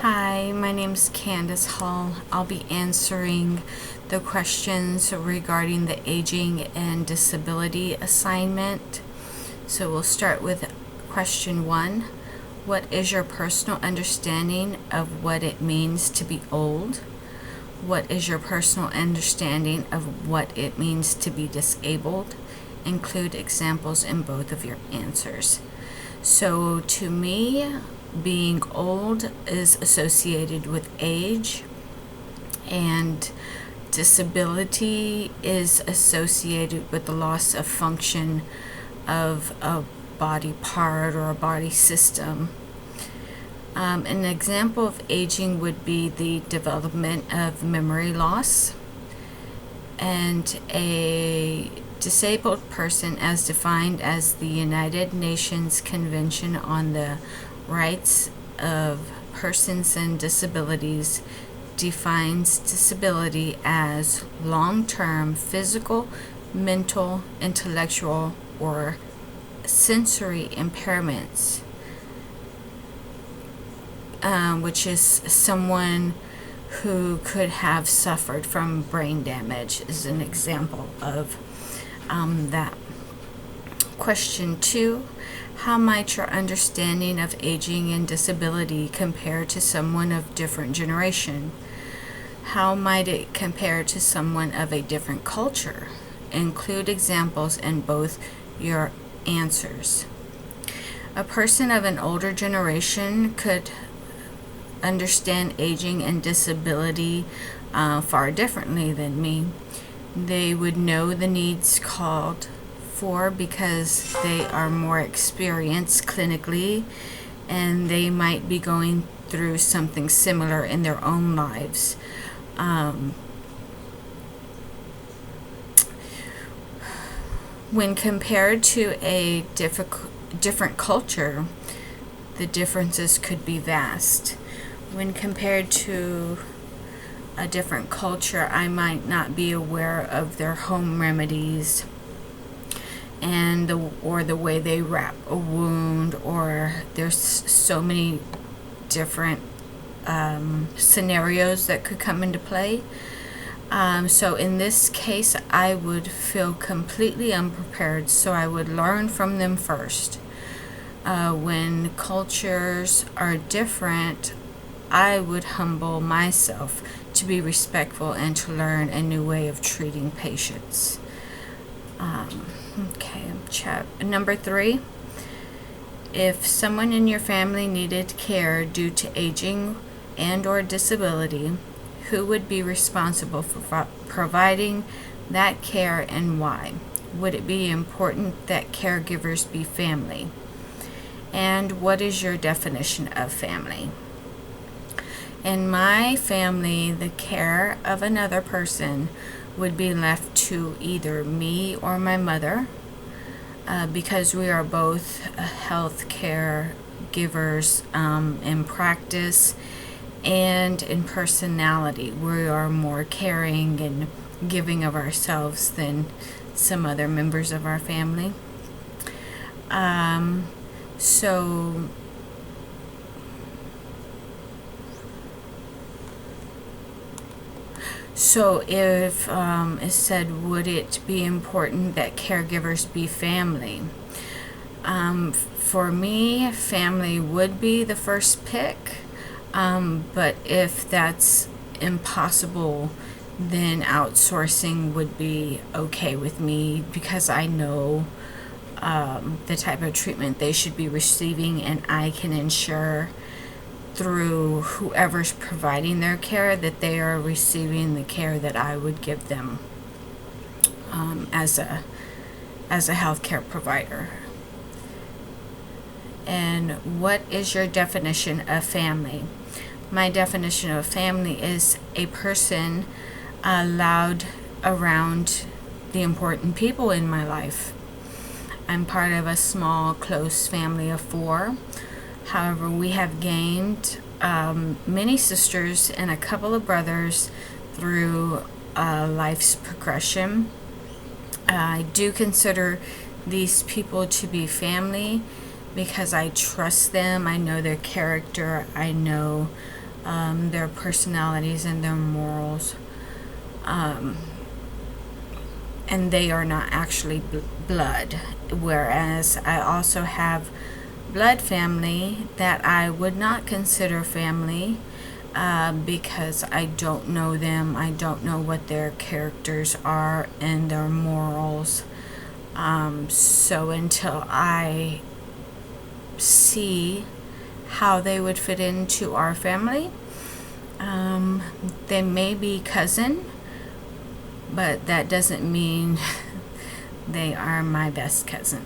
Hi, my name's Candace Hall. I'll be answering the questions regarding the aging and disability assignment. So we'll start with question 1. What is your personal understanding of what it means to be old? What is your personal understanding of what it means to be disabled? Include examples in both of your answers. So to me, being old is associated with age, and disability is associated with the loss of function of a body part or a body system. An example of aging would be the development of memory loss, and a disabled person, as defined as the United Nations Convention on the Rights of Persons and Disabilities, defines disability as long-term physical, mental, intellectual, or sensory impairments, which is someone who could have suffered from brain damage is an example of that. Question 2. How might your understanding of aging and disability compare to someone of different generation? How might it compare to someone of a different culture? Include examples in both your answers. A person of an older generation could understand aging and disability far differently than me. They would know the needs called for because they are more experienced clinically, and they might be going through something similar in their own lives. When compared to a different culture, the differences could be vast. When compared to a different culture, I might not be aware of their home remedies and the way they wrap a wound, or there's so many different scenarios that could come into play. So in this case, I would feel completely unprepared, so I would learn from them first. When cultures are different, I would humble myself to be respectful and to learn a new way of treating patients. Number 3. If someone in your family needed care due to aging and or disability, who would be responsible for providing that care and why? Would it be important that caregivers be family? And what is your definition of family? In my family, the care of another person would be left to either me or my mother, because we are both health care givers in practice and in personality. We are more caring and giving of ourselves than some other members of our family. So if it said, would it be important that caregivers be family? For me, family would be the first pick, but if that's impossible, then outsourcing would be okay with me, because I know the type of treatment they should be receiving, and I can ensure through whoever's providing their care that they are receiving the care that I would give them as a healthcare provider. And what is your definition of family? My definition of family is a person allowed around the important people in my life. I'm part of a small, close family of 4. However, we have gained many sisters and a couple of brothers through life's progression. I do consider these people to be family because I trust them. I know their character. I know their personalities and their morals. And they are not actually blood. Whereas I also have blood family that I would not consider family, because I don't know them. I don't know what their characters are and their morals. So until I see how they would fit into our family, they may be cousin, but that doesn't mean they are my best cousin.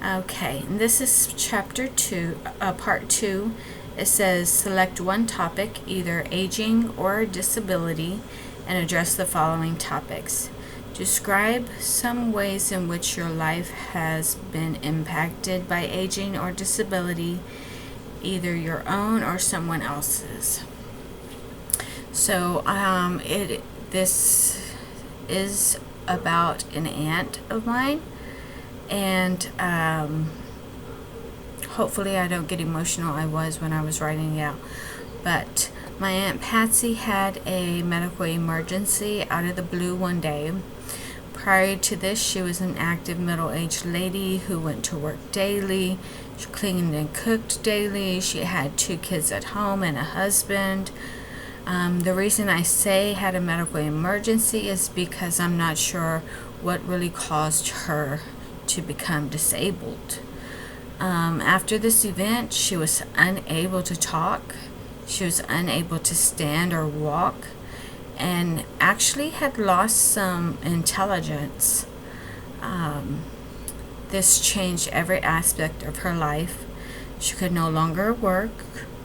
Okay, and this is chapter 2, part 2. It says, select one topic, either aging or disability, and address the following topics. Describe some ways in which your life has been impacted by aging or disability, either your own or someone else's. So this is about an aunt of mine, and hopefully I don't get emotional. I was when I was writing it out. But my Aunt Patsy had a medical emergency out of the blue one day. Prior to this, she was an active middle-aged lady who went to work daily. She cleaned and cooked daily. She had 2 kids at home and a husband. The reason I say had a medical emergency is because I'm not sure what really caused her to become disabled. After this event, she was unable to talk. She was unable to stand or walk, and actually had lost some intelligence. This changed every aspect of her life. She could no longer work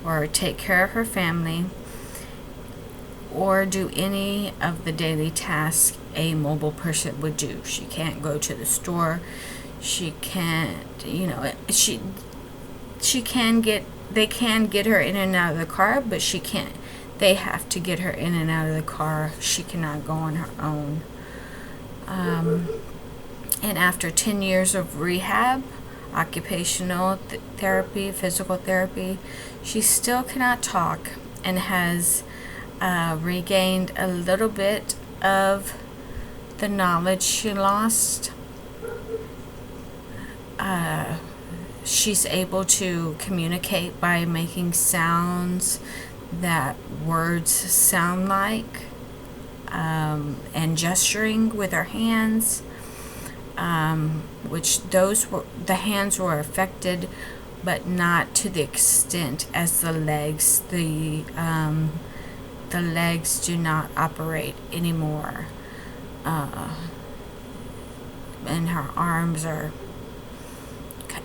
or take care of her family or do any of the daily tasks a mobile person would do. She can't go to the store. She can't, they can get her in and out of the car, but she can't. They have to get her in and out of the car. She cannot go on her own. And after 10 years of rehab, occupational therapy, physical therapy, she still cannot talk and has regained a little bit of the knowledge she lost. She's able to communicate by making sounds that words sound like, and gesturing with her hands, which the hands were affected, but not to the extent as the legs. The legs do not operate anymore, and her arms are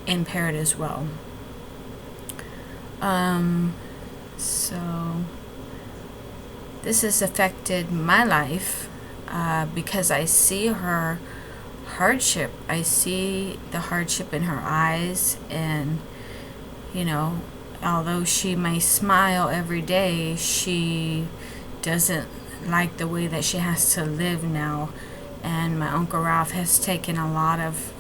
impaired as well. So this has affected my life, because I see her hardship. I see the hardship in her eyes, and although she may smile every day, she doesn't like the way that she has to live now. And my Uncle Ralph has taken a lot of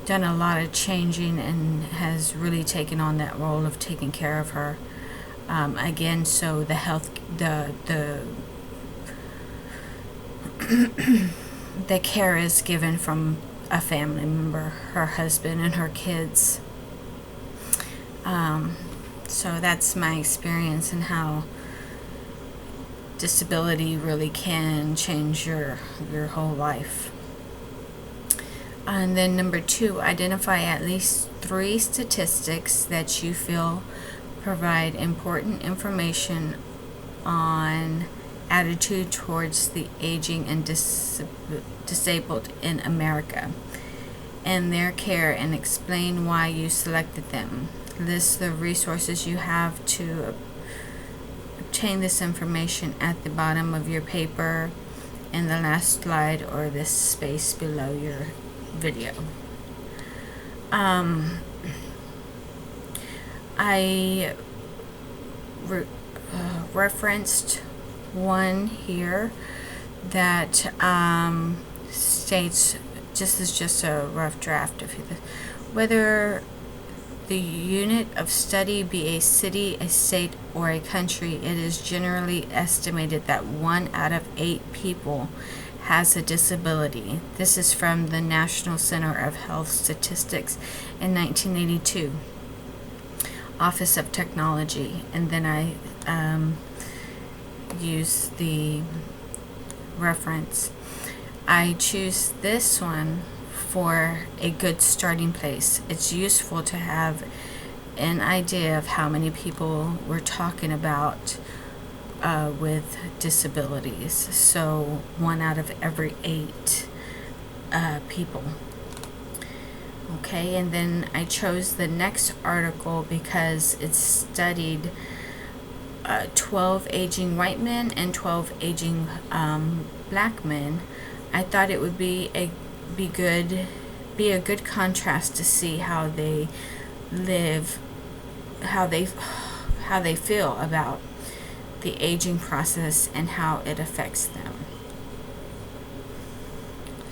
done a lot of changing, and has really taken on that role of taking care of her. Again, so the the care is given from a family member, her husband and her kids. So that's my experience in how disability really can change your whole life. And then number 2, identify at least 3 statistics that you feel provide important information on attitude towards the aging and disabled in America and their care, and explain why you selected them. List the resources you have to obtain this information at the bottom of your paper, in the last slide, or this space below your video. I referenced one here that states, this is just a rough draft of whether the unit of study be a city, a state, or a country, it is generally estimated that 1 out of 8 people has a disability. This is from the National Center of Health Statistics in 1982, Office of Technology. And then I use the reference. I choose this one for a good starting place. It's useful to have an idea of how many people we're talking about with disabilities. So 1 out of every 8 people. Okay, and then I chose the next article because it studied 12 aging white men and 12 aging black men. I thought it would be a good contrast to see how they live, how they feel about the aging process and how it affects them.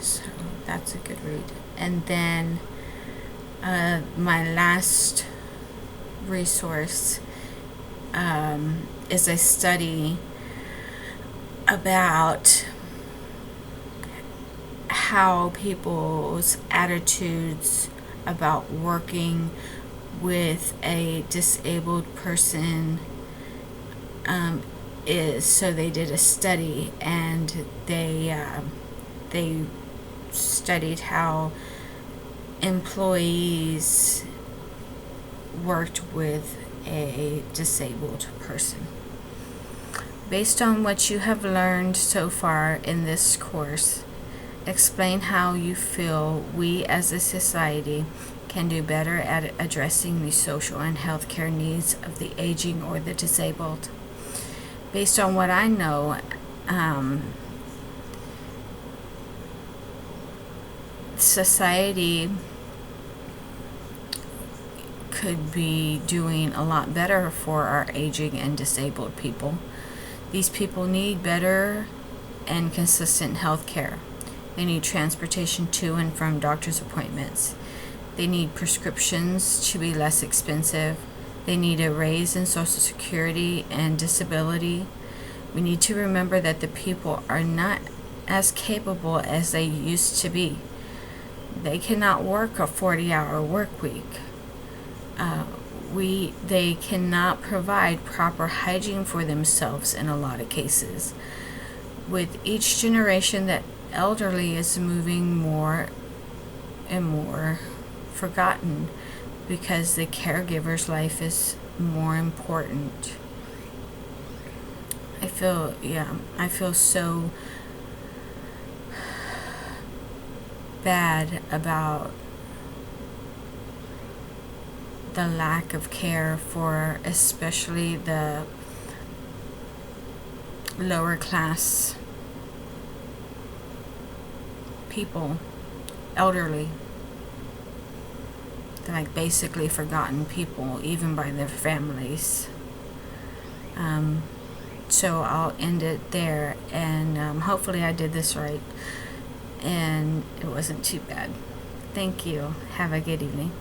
So that's a good read. And then my last resource is a study about how people's attitudes about working with a disabled person is. So they did a study, and they studied how employees worked with a disabled person. Based on what you have learned so far in this course, explain how you feel we as a society can do better at addressing the social and healthcare needs of the aging or the disabled. Based on what I know, society could be doing a lot better for our aging and disabled people. These people need better and consistent health care. They need transportation to and from doctor's appointments. They need prescriptions to be less expensive. They need a raise in Social Security and disability. We need to remember that the people are not as capable as they used to be. They cannot work a 40-hour work week. They cannot provide proper hygiene for themselves in a lot of cases. With each generation, the elderly is moving more and more forgotten because the caregiver's life is more important. I feel so bad about the lack of care for especially the lower class people, elderly. They're like basically forgotten people, even by their families. So I'll end it there, and hopefully I did this right and it wasn't too bad. Thank you. Have a good evening.